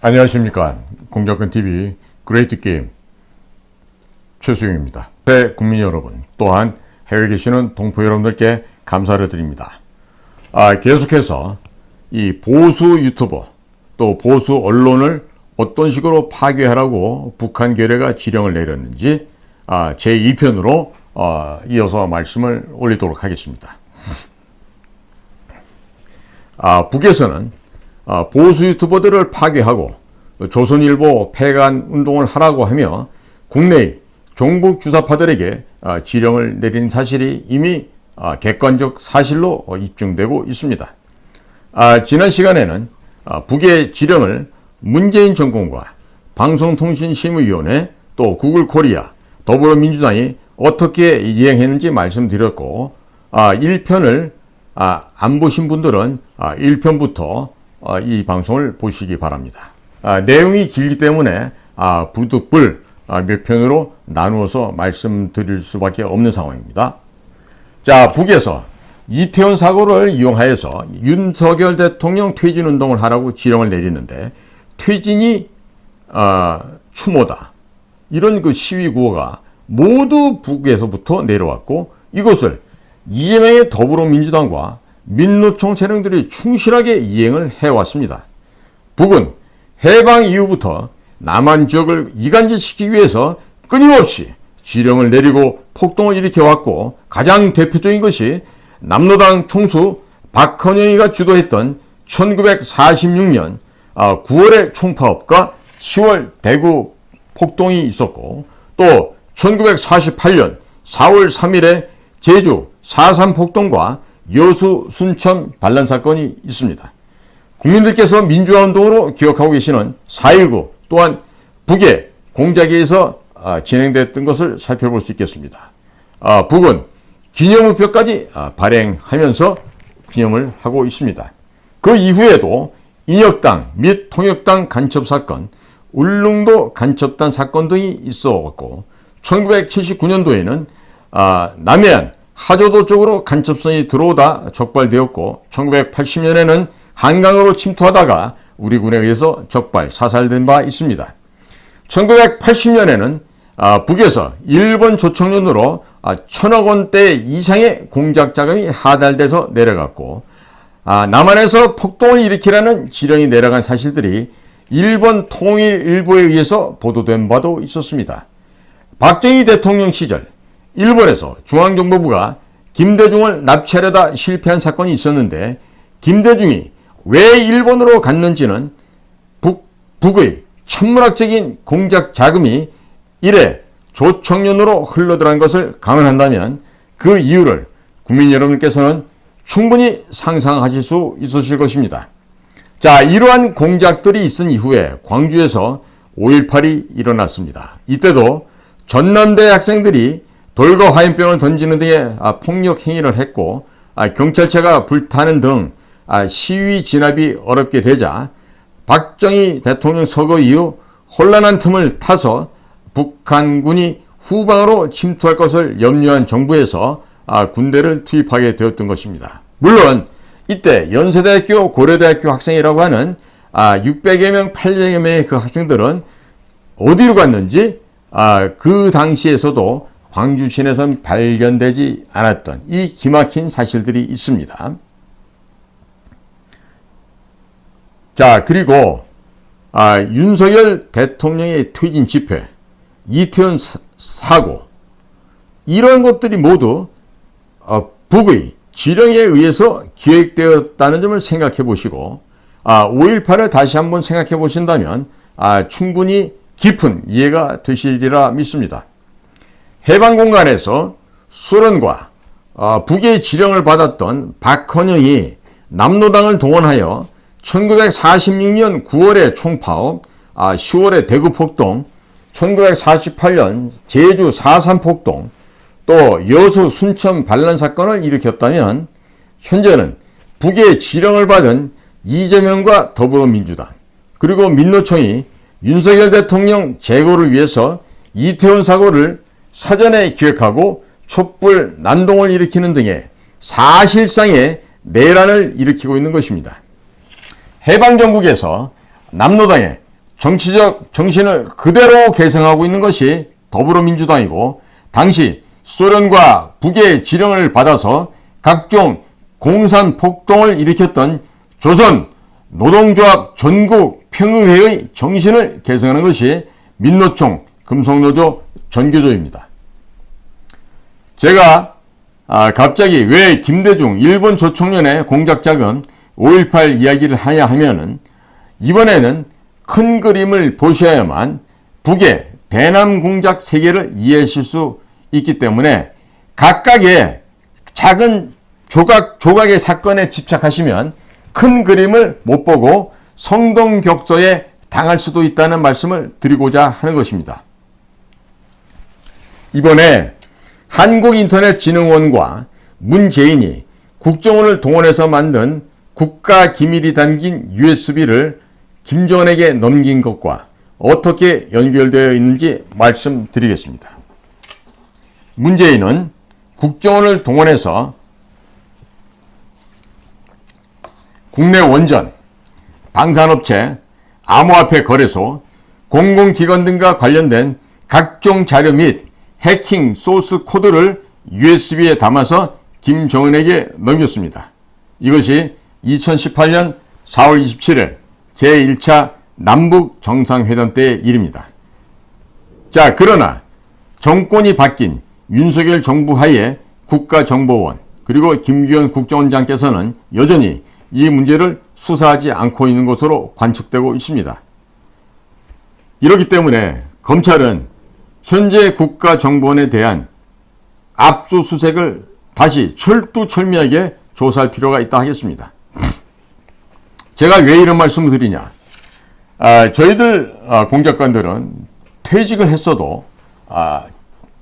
안녕하십니까. 공작근TV 그레이트 게임 최수영입니다. 국민 여러분, 또한 해외에 계시는 동포 여러분들께 감사를 드립니다. 계속해서 이 보수 유튜버 또 보수 언론을 어떤 식으로 파괴하라고 북한 괴뢰가 지령을 내렸는지 제2편으로 이어서 말씀을 올리도록 하겠습니다. 북에서는 보수 유튜버들을 파괴하고 조선일보 폐간 운동을 하라고 하며 국내의 종북 주사파들에게 지령을 내린 사실이 이미 객관적 사실로 입증되고 있습니다. 지난 시간에는 북의 지령을 문재인 정권과 방송통신심의위원회 또 구글코리아 더불어민주당이 어떻게 이행했는지 말씀드렸고 1편을 안 보신 분들은 1편부터 이 방송을 보시기 바랍니다. 내용이 길기 때문에 부득불 몇 편으로 나누어서 말씀드릴 수밖에 없는 상황입니다. 자, 북에서 이태원 사고를 이용하여서 윤석열 대통령 퇴진 운동을 하라고 지령을 내리는데 퇴진이 추모다, 이런 그 시위 구호가 모두 북에서부터 내려왔고, 이것을 이재명의 더불어민주당과 민노총 세력들이 충실하게 이행을 해왔습니다. 북은 해방 이후부터 남한 지역을 이간질시키기 위해서 끊임없이 지령을 내리고 폭동을 일으켜왔고, 가장 대표적인 것이 남로당 총수 박헌영이가 주도했던 1946년 9월의 총파업과 10월 대구 폭동이 있었고, 또 1948년 4월 3일에 제주 4.3 폭동과 여수 순천 반란 사건이 있습니다. 국민들께서 민주화운동으로 기억하고 계시는 4.19 또한 북의 공작에 의해서 진행됐던 것을 살펴볼 수 있겠습니다. 북은 기념우표까지 발행하면서 기념을 하고 있습니다. 그 이후에도 인혁당 및 통역당 간첩사건, 울릉도 간첩단 사건 등이 있어왔고, 1979년도에는 남해안 하조도 쪽으로 간첩선이 들어오다 적발되었고, 1980년에는 한강으로 침투하다가 우리 군에 의해서 적발, 사살된 바 있습니다. 1980년에는 북에서 일본 조청년으로 1,000억 원대 이상의 공작 자금이 하달돼서 내려갔고, 남한에서 폭동을 일으키라는 지령이 내려간 사실들이 일본 통일일보에 의해서 보도된 바도 있었습니다. 박정희 대통령 시절 일본에서 중앙정보부가 김대중을 납치하려다 실패한 사건이 있었는데, 김대중이 왜 일본으로 갔는지는 북의 천문학적인 공작 자금이 이래 조청년으로 흘러들어간 것을 감안한다면 그 이유를 국민 여러분께서는 충분히 상상하실 수 있으실 것입니다. 자, 이러한 공작들이 있은 이후에 광주에서 5.18이 일어났습니다. 이때도 전남대 학생들이 돌과 화염병을 던지는 등의 폭력 행위를 했고, 경찰차가 불타는 등 시위 진압이 어렵게 되자 박정희 대통령 서거 이후 혼란한 틈을 타서 북한군이 후방으로 침투할 것을 염려한 정부에서 군대를 투입하게 되었던 것입니다. 물론 이때 연세대학교, 고려대학교 학생이라고 하는 600여 명, 800여 명의 그 학생들은 어디로 갔는지 그 당시에서도 광주 시내에선 발견되지 않았던 이 기막힌 사실들이 있습니다. 자, 그리고 윤석열 대통령의 퇴진 집회, 이태원 사고, 이런 것들이 모두 북의 지령에 의해서 기획되었다는 점을 생각해 보시고 5.18을 다시 한번 생각해 보신다면 충분히 깊은 이해가 되시리라 믿습니다. 해방 공간에서 소련과 북의 지령을 받았던 박헌영이 남로당을 동원하여 1946년 9월의 총파업, 10월의 대구 폭동, 1948년 제주 4.3 폭동, 또 여수 순천 반란 사건을 일으켰다면, 현재는 북의 지령을 받은 이재명과 더불어민주당 그리고 민노총이 윤석열 대통령 제거를 위해서 이태원 사고를 사전에 기획하고 촛불 난동을 일으키는 등의 사실상의 내란을 일으키고 있는 것입니다. 해방정국에서 남로당의 정치적 정신을 그대로 계승하고 있는 것이 더불어민주당이고, 당시 소련과 북의 지령을 받아서 각종 공산 폭동을 일으켰던 조선 노동조합 전국 평의회의 정신을 계승하는 것이 민노총 금속노조 전교조입니다. 제가 갑자기 왜 김대중 일본 조총련의 공작자금 5.18 이야기를 하냐 하면은, 이번에는 큰 그림을 보셔야만 북의 대남 공작 세계를 이해하실 수 있기 때문에, 각각의 작은 조각의 사건에 집착하시면 큰 그림을 못 보고 성동격조에 당할 수도 있다는 말씀을 드리고자 하는 것입니다. 이번에 한국인터넷진흥원과 문재인이 국정원을 동원해서 만든 국가기밀이 담긴 USB를 김정은에게 넘긴 것과 어떻게 연결되어 있는지 말씀드리겠습니다. 문재인은 국정원을 동원해서 국내 원전, 방산업체, 암호화폐 거래소, 공공기관 등과 관련된 각종 자료 및 해킹 소스 코드를 USB에 담아서 김정은에게 넘겼습니다. 이것이 2018년 4월 27일 제1차 남북 정상회담 때의 일입니다. 자, 그러나 정권이 바뀐 윤석열 정부 하에 국가정보원 그리고 김규현 국정원장께서는 여전히 이 문제를 수사하지 않고 있는 것으로 관측되고 있습니다. 이렇기 때문에 검찰은 현재 국가정보원에 대한 압수수색을 다시 철두철미하게 조사할 필요가 있다 하겠습니다. 제가 왜 이런 말씀을 드리냐. 저희들 공작관들은 퇴직을 했어도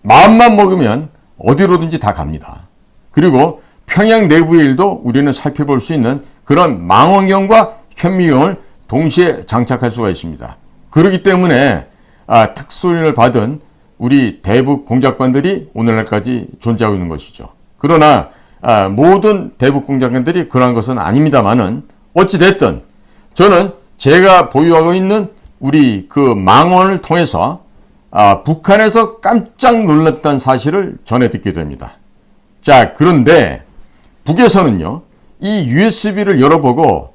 마음만 먹으면 어디로든지 다 갑니다. 그리고 평양 내부의 일도 우리는 살펴볼 수 있는 그런 망원경과 현미경을 동시에 장착할 수가 있습니다. 그렇기 때문에 특수훈련을 받은 우리 대북 공작관들이 오늘날까지 존재하고 있는 것이죠. 그러나 모든 대북 공작관들이 그러한 것은 아닙니다만은, 어찌됐든 저는 제가 보유하고 있는 우리 그 망원을 통해서 북한에서 깜짝 놀랐다는 사실을 전해 듣게 됩니다. 자, 그런데 북에서는요, 이 USB를 열어보고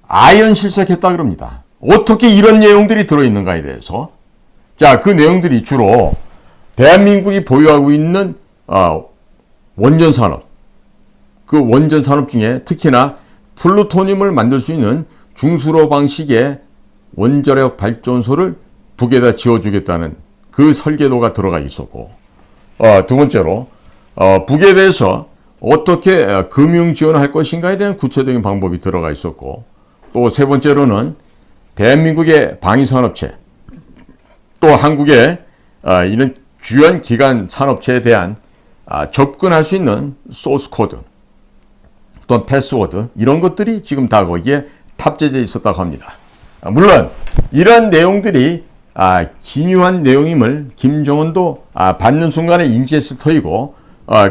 아연실색했다 그럽니다. 어떻게 이런 내용들이 들어있는가에 대해서. 자, 그 내용들이 주로 대한민국이 보유하고 있는 원전 산업, 그 원전 산업 중에 특히나 플루토늄을 만들 수 있는 중수로 방식의 원자력 발전소를 북에다 지어주겠다는 그 설계도가 들어가 있었고, 두 번째로 북에 대해서 어떻게 금융 지원할 것인가에 대한 구체적인 방법이 들어가 있었고, 또 세 번째로는 대한민국의 방위산업체, 또 한국의 이런 주요한 기관 산업체에 대한 접근할 수 있는 소스 코드, 또는 패스워드, 이런 것들이 지금 다 거기에 탑재되어 있었다고 합니다. 물론 이런 내용들이 기묘한 내용임을 김정은도 받는 순간에 인지했을 터이고,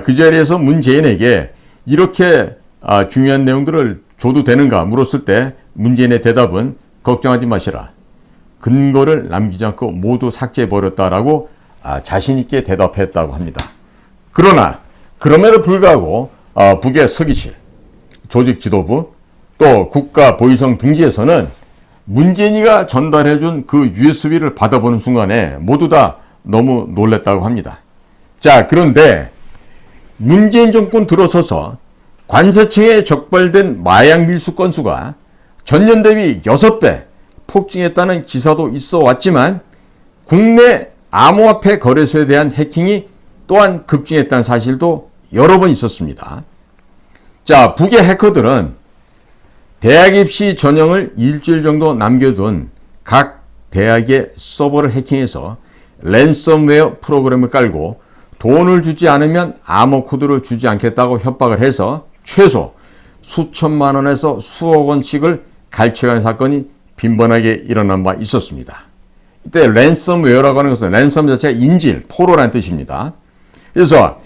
그 자리에서 문재인에게 이렇게 중요한 내용들을 줘도 되는가 물었을 때 문재인의 대답은 걱정하지 마시라, 근거를 남기지 않고 모두 삭제해버렸다라고 자신있게 대답했다고 합니다. 그러나 그럼에도 불구하고 북의 서기실, 조직 지도부, 또 국가보위성 등지에서는 문재인이가 전달해준 그 USB를 받아보는 순간에 모두 다 너무 놀랐다고 합니다. 자, 그런데 문재인 정권 들어서서 관세청에 적발된 마약 밀수 건수가 전년 대비 6배 폭증했다는 기사도 있어 왔지만, 국내 암호화폐 거래소에 대한 해킹이 또한 급증했다는 사실도 여러 번 있었습니다. 자, 북의 해커들은 대학 입시 전형을 일주일 정도 남겨둔 각 대학의 서버를 해킹해서 랜섬웨어 프로그램을 깔고 돈을 주지 않으면 암호 코드를 주지 않겠다고 협박을 해서 최소 수천만 원에서 수억 원씩을 갈취하는 사건이 빈번하게 일어난 바 있었습니다. 이때 랜섬웨어라고 하는 것은 랜섬 자체가 인질, 포로라는 뜻입니다. 그래서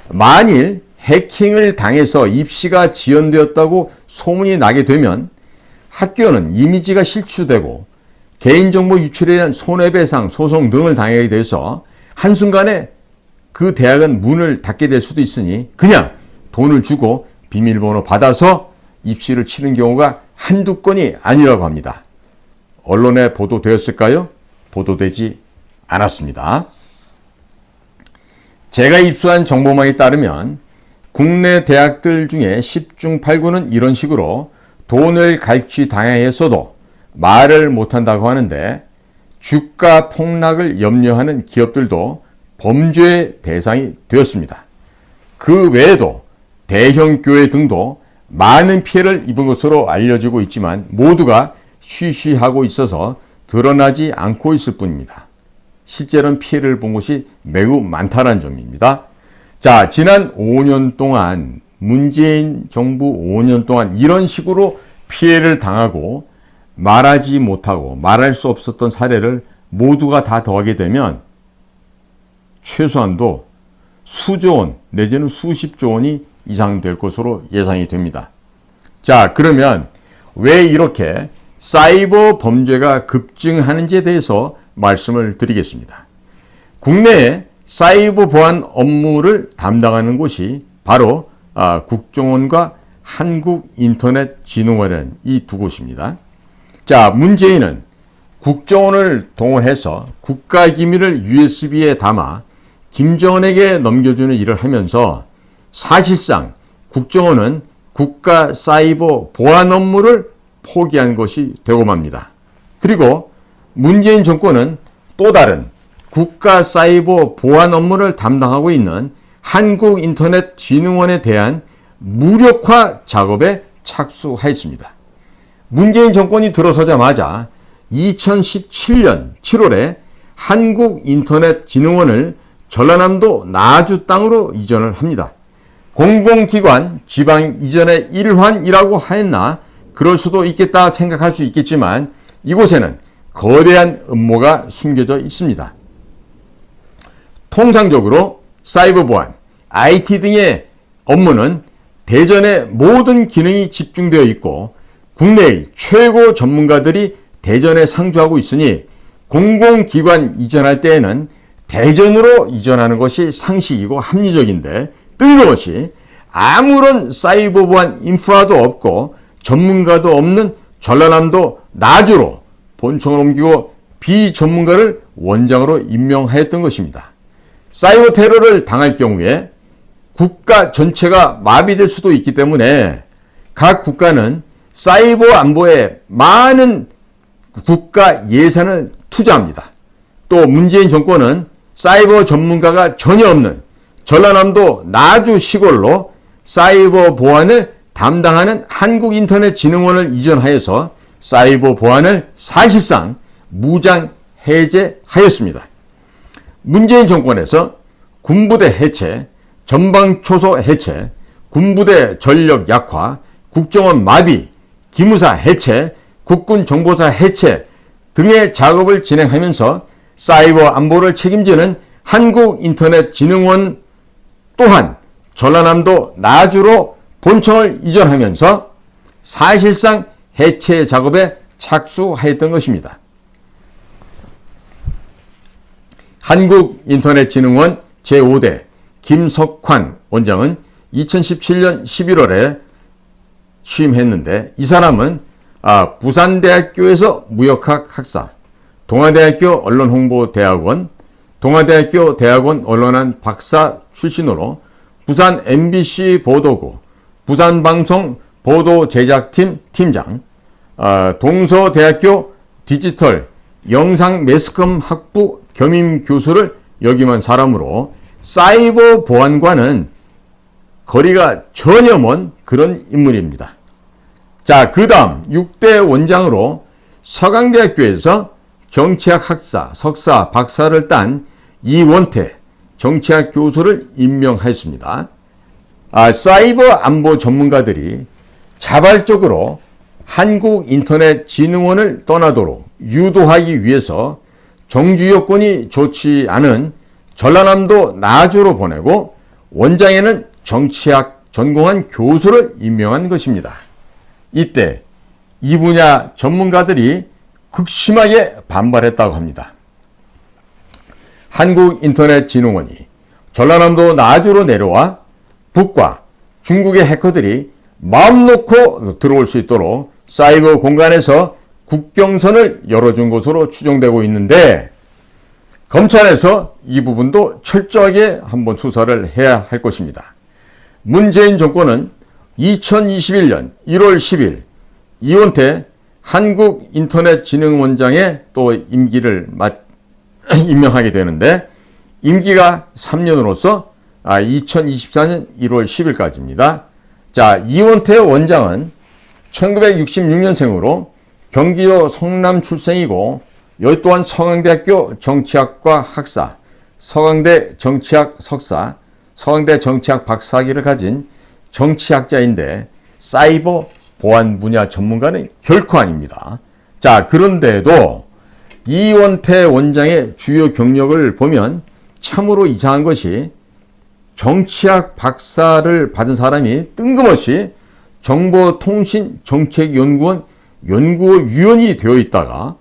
만일 해킹을 당해서 입시가 지연되었다고 소문이 나게 되면 학교는 이미지가 실추되고 개인정보 유출에 대한 손해배상 소송 등을 당하게 돼서 한순간에 그 대학은 문을 닫게 될 수도 있으니 그냥 돈을 주고 비밀번호 받아서 입시를 치는 경우가 한두 건이 아니라고 합니다. 언론에 보도되었을까요? 보도되지 않았습니다. 제가 입수한 정보망에 따르면 국내 대학들 중에 10중 8구는 이런 식으로 돈을 갈취 당하였어도 말을 못한다고 하는데 주가 폭락을 염려하는 기업들도 범죄의 대상이 되었습니다. 그 외에도 대형 교회 등도 많은 피해를 입은 것으로 알려지고 있지만 모두가 쉬쉬하고 있어서 드러나지 않고 있을 뿐입니다. 실제로는 피해를 본 곳이 매우 많다는 점입니다. 자, 지난 5년 동안 문재인 정부 5년 동안 이런 식으로 피해를 당하고 말하지 못하고 말할 수 없었던 사례를 모두가 다 더하게 되면 최소한도 수조 원 내지는 수십조 원이 이상 될 것으로 예상이 됩니다. 자, 그러면 왜 이렇게 사이버 범죄가 급증하는지에 대해서 말씀을 드리겠습니다. 국내에 사이버 보안 업무를 담당하는 곳이 바로 국정원과 한국인터넷진흥원이라는 이 두 곳입니다. 자, 문재인은 국정원을 동원해서 국가기밀을 USB에 담아 김정은에게 넘겨주는 일을 하면서 사실상 국정원은 국가 사이버 보안 업무를 포기한 것이 되고 맙니다. 그리고 문재인 정권은 또 다른 국가 사이버 보안 업무를 담당하고 있는 한국인터넷진흥원에 대한 무력화 작업에 착수하였습니다. 문재인 정권이 들어서자마자 2017년 7월에 한국인터넷진흥원을 전라남도 나주 땅으로 이전을 합니다. 공공기관 지방 이전의 일환이라고 하였나 그럴 수도 있겠다 생각할 수 있겠지만 이곳에는 거대한 음모가 숨겨져 있습니다. 통상적으로 사이버 보안, IT 등의 업무는 대전의 모든 기능이 집중되어 있고 국내의 최고 전문가들이 대전에 상주하고 있으니 공공기관 이전할 때에는 대전으로 이전하는 것이 상식이고 합리적인데 뜬금없이 아무런 사이버 보안 인프라도 없고 전문가도 없는 전라남도 나주로 본청을 옮기고 비전문가를 원장으로 임명하였던 것입니다. 사이버 테러를 당할 경우에 국가 전체가 마비될 수도 있기 때문에 각 국가는 사이버 안보에 많은 국가 예산을 투자합니다. 또 문재인 정권은 사이버 전문가가 전혀 없는 전라남도 나주 시골로 사이버 보안을 담당하는 한국인터넷진흥원을 이전하여서 사이버 보안을 사실상 무장 해제하였습니다. 문재인 정권에서 군부대 해체, 전방초소 해체, 군부대 전력 약화, 국정원 마비, 기무사 해체, 국군정보사 해체 등의 작업을 진행하면서 사이버 안보를 책임지는 한국인터넷진흥원 또한 전라남도 나주로 본청을 이전하면서 사실상 해체 작업에 착수하였던 것입니다. 한국인터넷진흥원 제5대 김석환 원장은 2017년 11월에 취임했는데 이 사람은 부산대학교에서 무역학 학사, 동아대학교 언론홍보대학원, 동아대학교 대학원 언론학 박사 출신으로 부산 MBC 보도국, 부산방송 보도제작팀 팀장, 동서대학교 디지털 영상 매스컴 학부 겸임 교수를 역임한 사람으로 사이버 보안과는 거리가 전혀 먼 그런 인물입니다. 자, 그 다음 6대 원장으로 서강대학교에서 정치학 학사, 석사, 박사를 딴 이원태 정치학 교수를 임명하였습니다. 사이버 안보 전문가들이 자발적으로 한국인터넷진흥원을 떠나도록 유도하기 위해서 정주 여건이 좋지 않은 전라남도 나주로 보내고 원장에는 정치학 전공한 교수를 임명한 것입니다. 이때 이 분야 전문가들이 극심하게 반발했다고 합니다. 한국인터넷진흥원이 전라남도 나주로 내려와 북과 중국의 해커들이 마음 놓고 들어올 수 있도록 사이버 공간에서 국경선을 열어준 것으로 추정되고 있는데, 검찰에서 이 부분도 철저하게 한번 수사를 해야 할 것입니다. 문재인 정권은 2021년 1월 10일 이원태 한국인터넷진흥원장의 또 임기를 임명하게 되는데, 임기가 3년으로서 2024년 1월 10일까지입니다. 자, 이원태 원장은 1966년생으로 경기도 성남 출생이고, 여기 또한 서강대학교 정치학과 학사, 서강대 정치학 석사, 서강대 정치학 박사학위를 가진 정치학자인데 사이버 보안 분야 전문가는 결코 아닙니다. 자, 그런데도 이원태 원장의 주요 경력을 보면 참으로 이상한 것이, 정치학 박사를 받은 사람이 뜬금없이 정보통신정책연구원 연구위원이 되어 있다가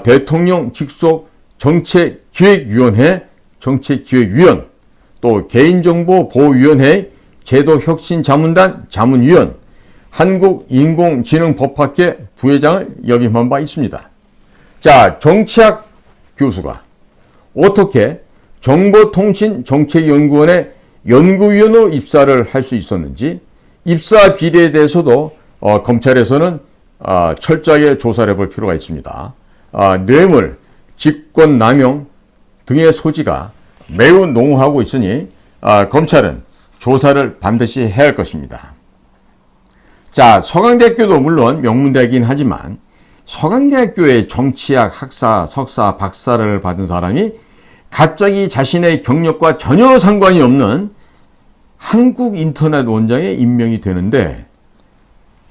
대통령 직속 정책기획위원회 정책기획위원, 또 개인정보보호위원회 제도혁신자문단 자문위원, 한국인공지능법학회 부회장을 역임한 바 있습니다. 자, 정치학 교수가 어떻게 정보통신정책연구원의 연구위원으로 입사를 할 수 있었는지, 입사 비리에 대해서도 검찰에서는 철저하게 조사를 해볼 필요가 있습니다. 뇌물, 직권남용 등의 소지가 매우 농후하고 있으니 검찰은 조사를 반드시 해야 할 것입니다. 자, 서강대학교도 물론 명문대이긴 하지만 서강대학교의 정치학 학사, 석사, 박사를 받은 사람이 갑자기 자신의 경력과 전혀 상관이 없는 한국인터넷원장에 임명이 되는데,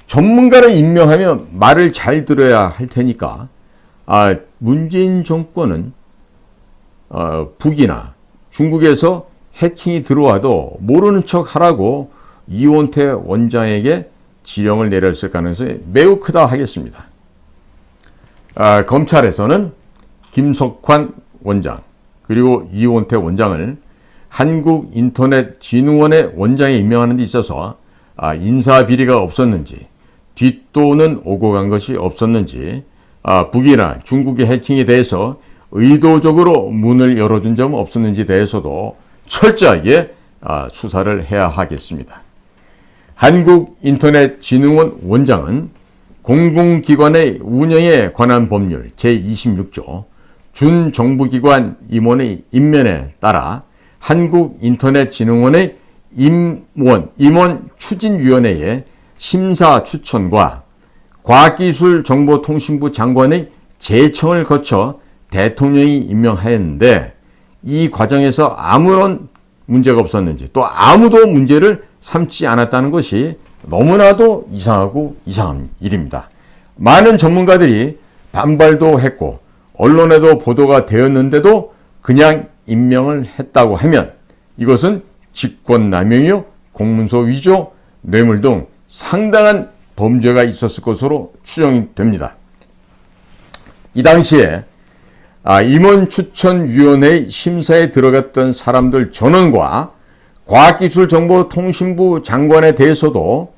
전문가를 임명하면 말을 잘 들어야 할 테니까 문재인 정권은 북이나 중국에서 해킹이 들어와도 모르는 척 하라고 이원태 원장에게 지령을 내렸을 가능성이 매우 크다 하겠습니다. 검찰에서는 김석환 원장 그리고 이원태 원장을 한국인터넷진흥원의 원장에 임명하는 데 있어서 인사비리가 없었는지, 뒷돈은 오고 간 것이 없었는지, 북이나 중국의 해킹에 대해서 의도적으로 문을 열어준 점 없었는지에 대해서도 철저하게 수사를 해야 하겠습니다. 한국인터넷진흥원 원장은 공공기관의 운영에 관한 법률 제26조 준정부기관 임원의 임면에 따라 한국인터넷진흥원의 임원 추진위원회의 심사 추천과 과학기술정보통신부 장관의 제청을 거쳐 대통령이 임명하였는데, 이 과정에서 아무런 문제가 없었는지, 또 아무도 문제를 삼지 않았다는 것이 너무나도 이상하고 이상한 일입니다. 많은 전문가들이 반발도 했고 언론에도 보도가 되었는데도 그냥 임명을 했다고 하면 이것은 직권남용이요, 공문서 위조, 뇌물 등 상당한 범죄가 있었을 것으로 추정이 됩니다. 이 당시에 임원추천위원회의 심사에 들어갔던 사람들 전원과 과학기술정보통신부 장관에 대해서도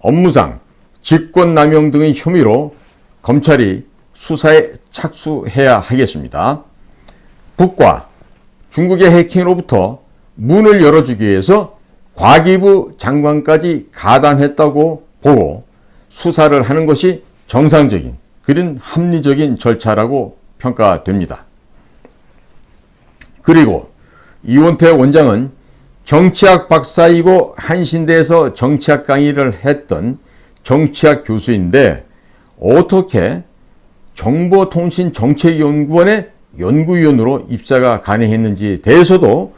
업무상 직권남용 등의 혐의로 검찰이 수사에 착수해야 하겠습니다. 북과 중국의 해킹으로부터 문을 열어주기 위해서 과기부 장관까지 가담했다고 보고 수사를 하는 것이 정상적인, 그런 합리적인 절차라고 평가됩니다. 그리고 이원태 원장은 정치학 박사이고 한신대에서 정치학 강의를 했던 정치학 교수인데 어떻게 정보통신정책연구원의 연구위원으로 입사가 가능했는지에 대해서도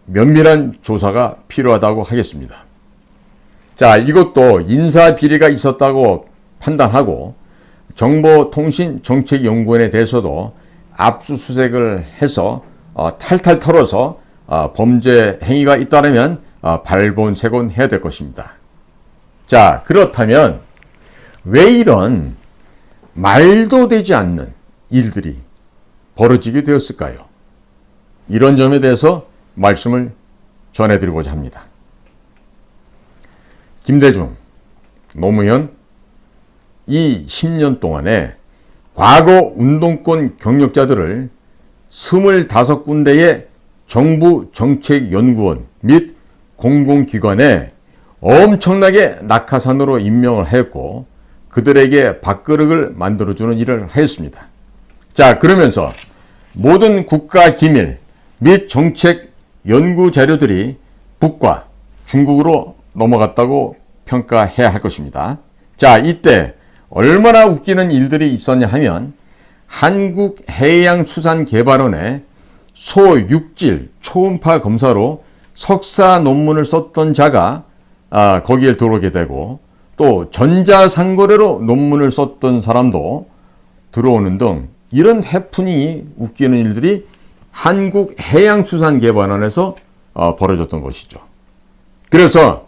면밀한 조사가 필요하다고 하겠습니다. 자, 이것도 인사비리가 있었다고 판단하고 정보통신정책연구원에 대해서도 압수수색을 해서 탈탈 털어서 범죄 행위가 있다면 발본색원해야 될 것입니다. 자, 그렇다면 왜 이런 말도 되지 않는 일들이 벌어지게 되었을까요? 이런 점에 대해서 말씀을 전해드리고자 합니다. 김대중, 노무현 이 10년 동안에 과거 운동권 경력자들을 25군데의 정부 정책연구원 및 공공기관에 엄청나게 낙하산으로 임명을 했고 그들에게 밥그릇을 만들어주는 일을 하였습니다. 자, 그러면서 모든 국가 기밀 및 정책 연구 자료들이 북과 중국으로 넘어갔다고 평가해야 할 것입니다. 자, 이때 얼마나 웃기는 일들이 있었냐 하면 한국해양수산개발원의 소육질 초음파 검사로 석사 논문을 썼던 자가 거기에 들어오게 되고 또 전자상거래로 논문을 썼던 사람도 들어오는 등 이런 해프닝이 웃기는 일들이 한국해양수산개발원에서 벌어졌던 것이죠. 그래서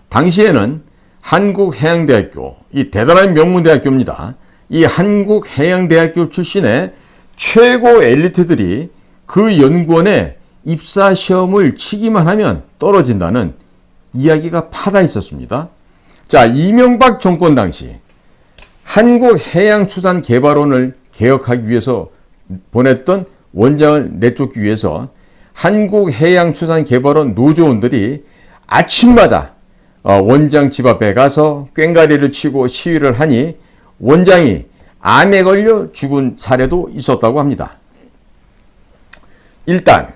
당시에는 한국해양대학교, 이 대단한 명문대학교입니다. 이 한국해양대학교 출신의 최고 엘리트들이 그 연구원에 입사시험을 치기만 하면 떨어진다는 이야기가 파다 있었습니다. 자, 이명박 정권 당시 한국해양수산개발원을 개혁하기 위해서 보냈던 원장을 내쫓기 위해서 한국해양수산개발원 노조원들이 아침마다 원장 집 앞에 가서 꽹과리를 치고 시위를 하니 원장이 암에 걸려 죽은 사례도 있었다고 합니다. 일단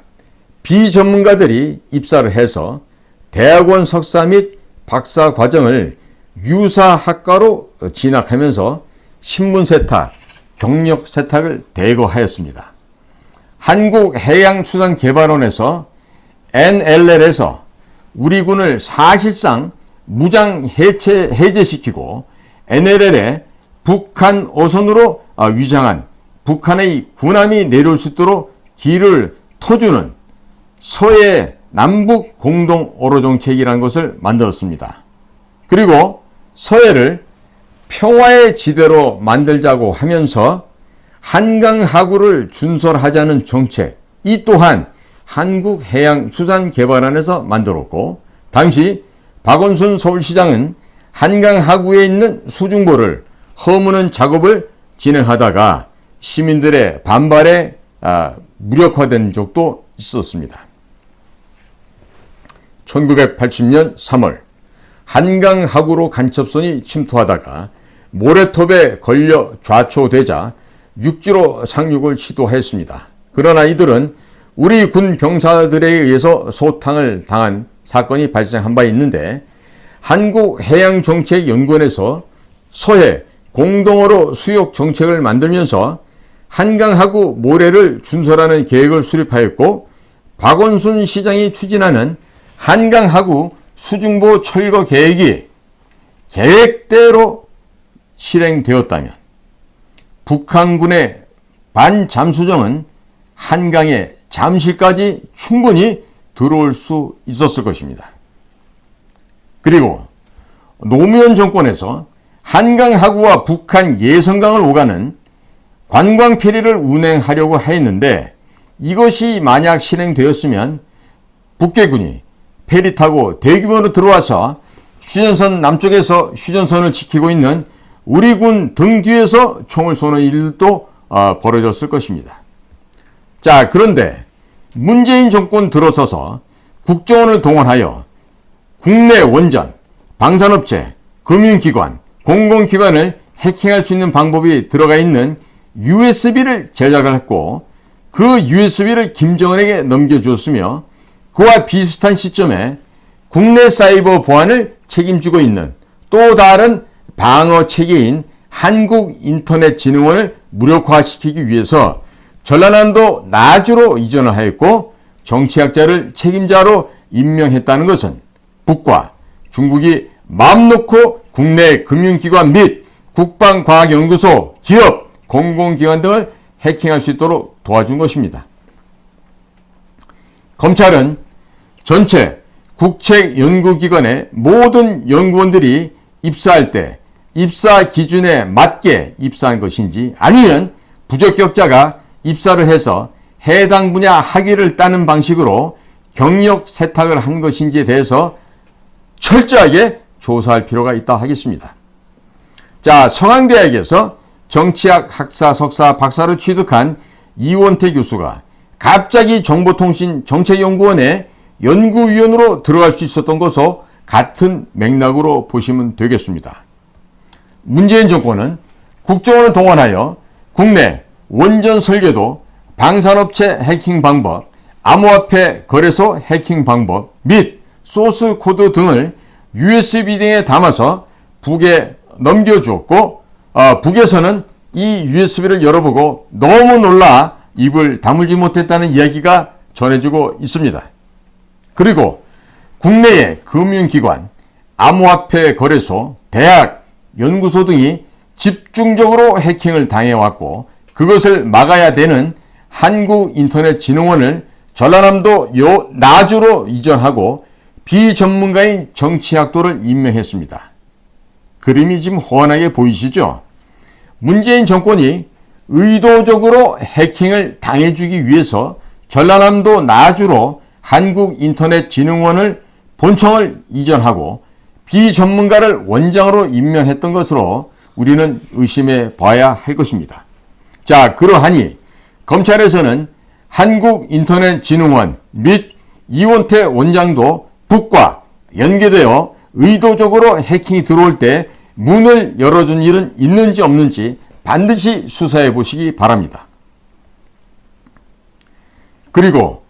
비전문가들이 입사를 해서 대학원 석사 및 박사 과정을 유사학과로 진학하면서 신문 세탁, 경력 세탁을 대거하였습니다. 한국해양수산개발원에서 NLL에서 우리 군을 사실상 무장 해제시키고 NLL에 북한 어선으로 위장한 북한의 군함이 내려올 수 있도록 길을 터주는 서해 남북 공동 어로 정책이라는 것을 만들었습니다. 그리고 서해를 평화의 지대로 만들자고 하면서 한강하구를 준설하자는 정책, 이 또한 한국해양수산개발원에서 만들었고 당시 박원순 서울시장은 한강하구에 있는 수중보를 허무는 작업을 진행하다가 시민들의 반발에 무력화된 적도 있었습니다. 1980년 3월 한강하구로 간첩선이 침투하다가 모래톱에 걸려 좌초되자 육지로 상륙을 시도했습니다. 그러나 이들은 우리 군 병사들에 의해서 소탕을 당한 사건이 발생한 바 있는데 한국해양정책연구원에서 서해 공동어로 수욕 정책을 만들면서 한강하구 모래를 준설하는 계획을 수립하였고 박원순 시장이 추진하는 한강하구 수중보 철거 계획이 계획대로 실행되었다면 북한군의 반잠수정은 한강에 잠실까지 충분히 들어올 수 있었을 것입니다. 그리고 노무현 정권에서 한강하구와 북한 예성강을 오가는 관광 페리를 운행하려고 했는데 이것이 만약 실행되었으면 북괴군이 페리 타고 대규모로 들어와서 휴전선 남쪽에서 휴전선을 지키고 있는 우리 군 등 뒤에서 총을 쏘는 일도 벌어졌을 것입니다. 자, 그런데 문재인 정권 들어서서 국정원을 동원하여 국내 원전, 방산업체, 금융기관, 공공기관을 해킹할 수 있는 방법이 들어가 있는 USB를 제작을 했고 그 USB를 김정은에게 넘겨주었으며 그와 비슷한 시점에 국내 사이버 보안을 책임지고 있는 또 다른 방어 체계인 한국인터넷진흥원을 무력화시키기 위해서 전라남도 나주로 이전을 하였고 정치학자를 책임자로 임명했다는 것은 북과 중국이 마음 놓고 국내 금융기관 및 국방과학연구소, 기업, 공공기관 등을 해킹할 수 있도록 도와준 것입니다. 검찰은 전체 국책연구기관의 모든 연구원들이 입사할 때 입사 기준에 맞게 입사한 것인지 아니면 부적격자가 입사를 해서 해당 분야 학위를 따는 방식으로 경력 세탁을 한 것인지에 대해서 철저하게 조사할 필요가 있다 하겠습니다. 자, 성황대학에서 정치학 학사, 석사, 박사를 취득한 이원태 교수가 갑자기 정보통신 정책연구원의 연구위원으로 들어갈 수 있었던 것과 같은 맥락으로 보시면 되겠습니다. 문재인 정권은 국정원을 동원하여 국내 원전 설계도, 방산업체 해킹 방법, 암호화폐 거래소 해킹 방법 및 소스 코드 등을 USB 등에 담아서 북에 넘겨주었고, 북에서는 이 USB를 열어보고 너무 놀라 입을 다물지 못했다는 이야기가 전해지고 있습니다. 그리고 국내의 금융기관, 암호화폐 거래소, 대학, 연구소 등이 집중적으로 해킹을 당해왔고 그것을 막아야 되는 한국인터넷진흥원을 전라남도 나주로 이전하고 비전문가인 정치학도를 임명했습니다. 그림이 지금 훤하게 보이시죠? 문재인 정권이 의도적으로 해킹을 당해주기 위해서 전라남도 나주로 한국인터넷진흥원을 본청을 이전하고 비전문가를 원장으로 임명했던 것으로 우리는 의심해 봐야 할 것입니다. 자, 그러하니 검찰에서는 한국인터넷진흥원 및 이원태 원장도 북과 연계되어 의도적으로 해킹이 들어올 때 문을 열어준 일은 있는지 없는지 반드시 수사해 보시기 바랍니다. 그리고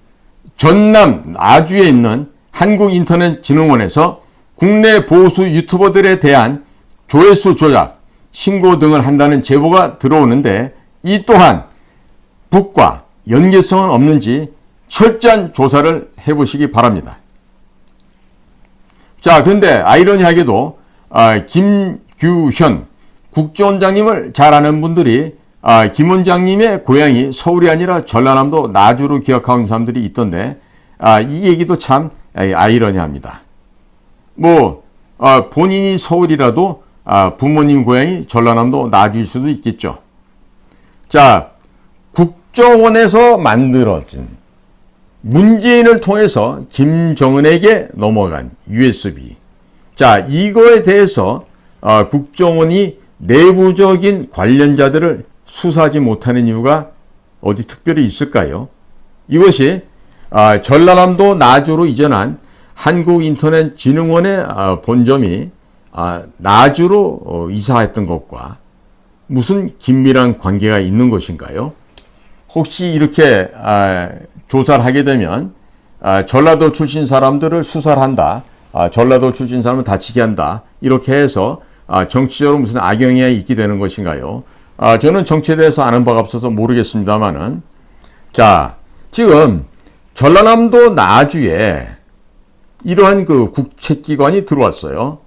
전남 나주에 있는 한국인터넷진흥원에서 국내 보수 유튜버들에 대한 조회수 조작, 신고 등을 한다는 제보가 들어오는데 이 또한 북과 연계성은 없는지 철저한 조사를 해보시기 바랍니다. 자, 그런데 아이러니하게도 김규현 국정원장님을 잘 아는 분들이 김 원장님의 고향이 서울이 아니라 전라남도 나주로 기억하는 사람들이 있던데 이 얘기도 참 아이러니합니다. 본인이 서울이라도 부모님 고향이 전라남도 나주일 수도 있겠죠. 자, 국정원에서 만들어진 문재인을 통해서 김정은에게 넘어간 USB. 자, 이거에 대해서 국정원이 내부적인 관련자들을 수사하지 못하는 이유가 어디 특별히 있을까요? 이것이 전라남도 나주로 이전한 한국인터넷진흥원의 본점이 나주로 이사했던 것과 무슨 긴밀한 관계가 있는 것인가요? 혹시 이렇게 조사를 하게 되면 전라도 출신 사람들을 수사를 한다. 전라도 출신 사람을 다치게 한다. 이렇게 해서 정치적으로 무슨 악영향이 있게 되는 것인가요? 저는 정치에 대해서 아는 바가 없어서 모르겠습니다만은 자, 지금 전라남도 나주에 이러한 그 국책기관이 들어왔어요.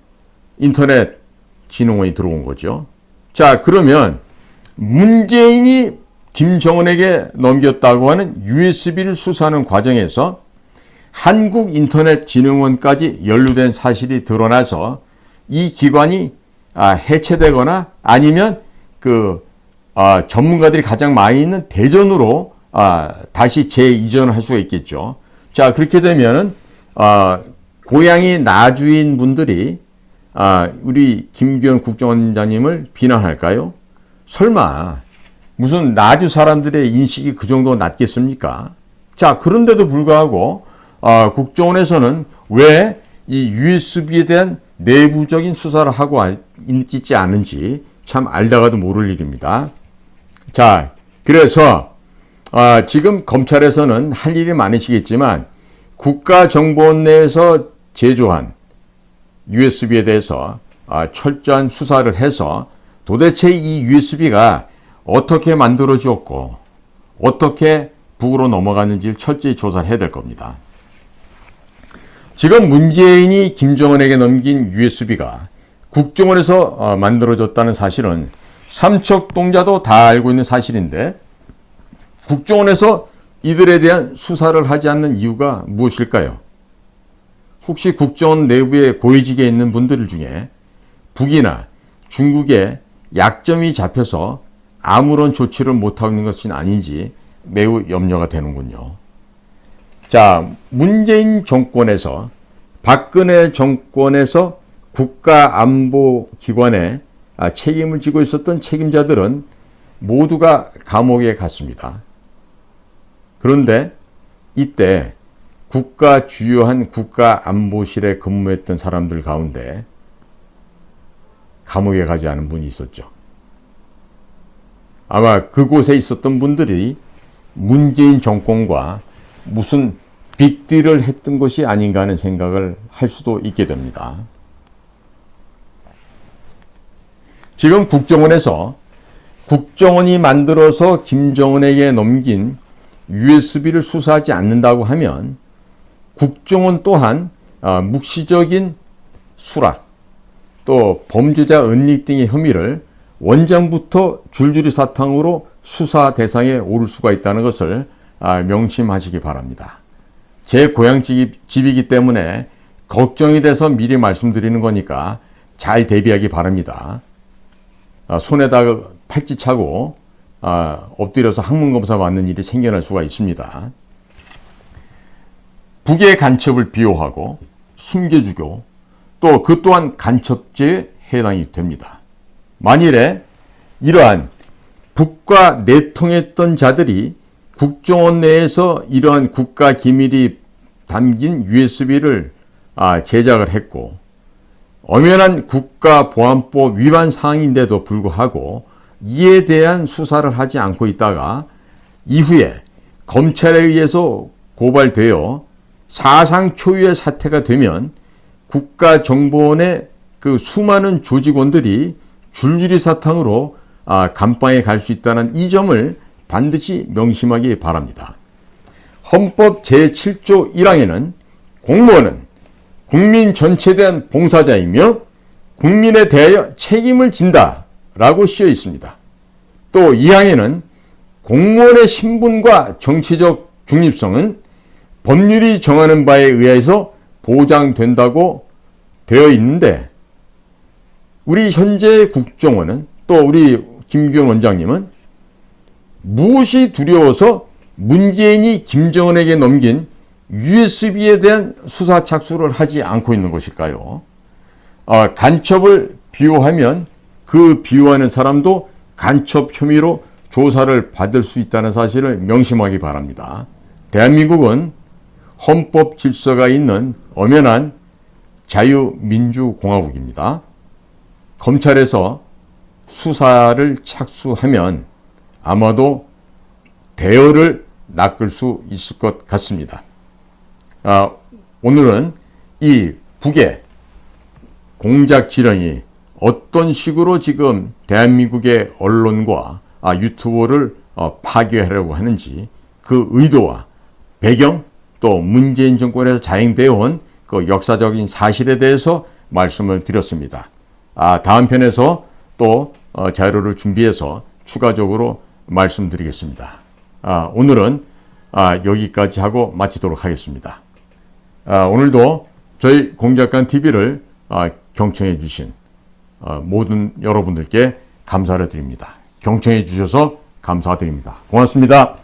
인터넷 진흥원이 들어온 거죠. 자, 그러면 문재인이 김정은에게 넘겼다고 하는 USB를 수사하는 과정에서 한국인터넷진흥원까지 연루된 사실이 드러나서 이 기관이 해체되거나 아니면 전문가들이 가장 많이 있는 대전으로 다시 재이전을 할 수가 있겠죠. 자, 그렇게 되면은 고향이 나주인 분들이 우리 김규현 국정원장님을 비난할까요? 설마 무슨 나주 사람들의 인식이 그 정도 낮겠습니까? 자, 그런데도 불구하고 국정원에서는 왜 이 USB에 대한 내부적인 수사를 하고 있지 않은지 참 알다가도 모를 일입니다. 자, 그래서 지금 검찰에서는 할 일이 많으시겠지만 국가정보원 내에서 제조한 USB에 대해서 철저한 수사를 해서 도대체 이 USB가 어떻게 만들어졌고 어떻게 북으로 넘어갔는지를 철저히 조사를 해야 될 겁니다. 지금 문재인이 김정은에게 넘긴 USB가 국정원에서 만들어졌다는 사실은 삼척동자도 다 알고 있는 사실인데 국정원에서 이들에 대한 수사를 하지 않는 이유가 무엇일까요? 혹시 국정원 내부에 고위직에 있는 분들 중에 북이나 중국에 약점이 잡혀서 아무런 조치를 못하고 있는 것은 아닌지 매우 염려가 되는군요. 자, 문재인 정권에서, 박근혜 정권에서 국가안보기관에 책임을 지고 있었던 책임자들은 모두가 감옥에 갔습니다. 그런데 이때 주요한 국가안보실에 근무했던 사람들 가운데 감옥에 가지 않은 분이 있었죠. 아마 그곳에 있었던 분들이 문재인 정권과 무슨 빅딜을 했던 것이 아닌가 하는 생각을 할 수도 있게 됩니다. 지금 국정원이 만들어서 김정은에게 넘긴 USB를 수사하지 않는다고 하면 국정원 또한 묵시적인 수락, 또 범죄자 은닉 등의 혐의를 원장부터 줄줄이 사탕으로 수사 대상에 오를 수가 있다는 것을 명심하시기 바랍니다. 제 고향집이기 때문에 걱정이 돼서 미리 말씀드리는 거니까 잘 대비하기 바랍니다. 손에다가 팔찌 차고 엎드려서 항문검사 받는 일이 생겨날 수가 있습니다. 북의 간첩을 비호하고 숨겨주고 또 그 또한 간첩죄에 해당이 됩니다. 만일에 이러한 북과 내통했던 자들이 국정원 내에서 이러한 국가 기밀이 담긴 USB를 제작을 했고 엄연한 국가보안법 위반 사항인데도 불구하고 이에 대한 수사를 하지 않고 있다가 이후에 검찰에 의해서 고발되어 사상 초유의 사태가 되면 국가정보원의 그 수많은 조직원들이 줄줄이 사탕으로 감방에 갈 수 있다는 이 점을 반드시 명심하기 바랍니다. 헌법 제7조 1항에는 공무원은 국민 전체에 대한 봉사자이며 국민에 대하여 책임을 진다 라고 쓰여 있습니다. 또 2항에는 공무원의 신분과 정치적 중립성은 법률이 정하는 바에 의해서 보장된다고 되어 있는데 우리 현재 국정원은 또 우리 김규현 원장님은 무엇이 두려워서 문재인이 김정은에게 넘긴 USB에 대한 수사 착수를 하지 않고 있는 것일까요? 간첩을 비호하면 그 비호하는 사람도 간첩 혐의로 조사를 받을 수 있다는 사실을 명심하기 바랍니다. 대한민국은 헌법 질서가 있는 엄연한 자유민주공화국입니다. 검찰에서 수사를 착수하면 아마도 대여를 낚을 수 있을 것 같습니다. 오늘은 이 북의 공작 지령이 어떤 식으로 지금 대한민국의 언론과 유튜브를 파괴하려고 하는지 그 의도와 배경 또 문재인 정권에서 자행되어 온 그 역사적인 사실에 대해서 말씀을 드렸습니다. 다음 편에서 또 자료를 준비해서 추가적으로 말씀드리겠습니다. 오늘은 여기까지 하고 마치도록 하겠습니다. 오늘도 저희 공작관 TV를 경청해 주신 모든 여러분들께 감사를 드립니다. 경청해 주셔서 감사드립니다. 고맙습니다.